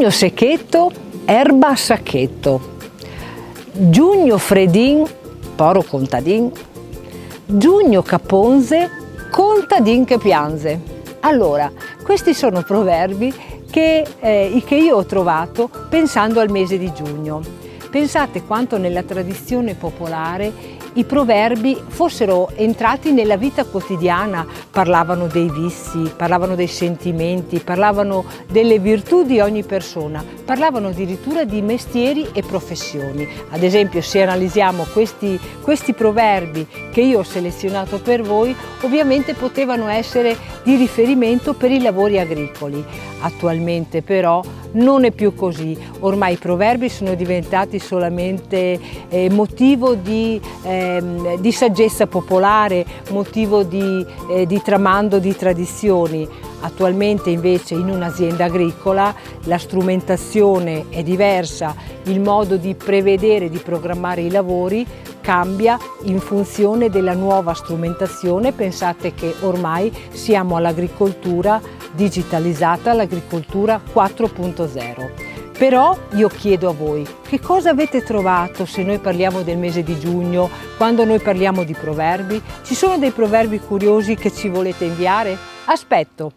Giugno secchetto, erba a sacchetto. Giugno fredin, poro contadin. Giugno caponze, contadin che pianze. Allora, questi sono proverbi che io ho trovato pensando al mese di giugno. Pensate quanto nella tradizione popolare i proverbi fossero entrati nella vita quotidiana, parlavano dei vizi, parlavano dei sentimenti, parlavano delle virtù di ogni persona, parlavano addirittura di mestieri e professioni. Ad esempio, se analizziamo questi proverbi che io ho selezionato per voi, ovviamente potevano essere di riferimento per i lavori agricoli. Attualmente però non è più così, ormai i proverbi sono diventati solamente motivo di saggezza popolare, motivo di tramando di tradizioni. Attualmente invece in un'azienda agricola la strumentazione è diversa, il modo di prevedere, di programmare i lavori cambia in funzione della nuova strumentazione. Pensate che ormai siamo all'agricoltura digitalizzata, all'agricoltura 4.0. Però io chiedo a voi, che cosa avete trovato se noi parliamo del mese di giugno, quando noi parliamo di proverbi? Ci sono dei proverbi curiosi che ci volete inviare? Aspetto!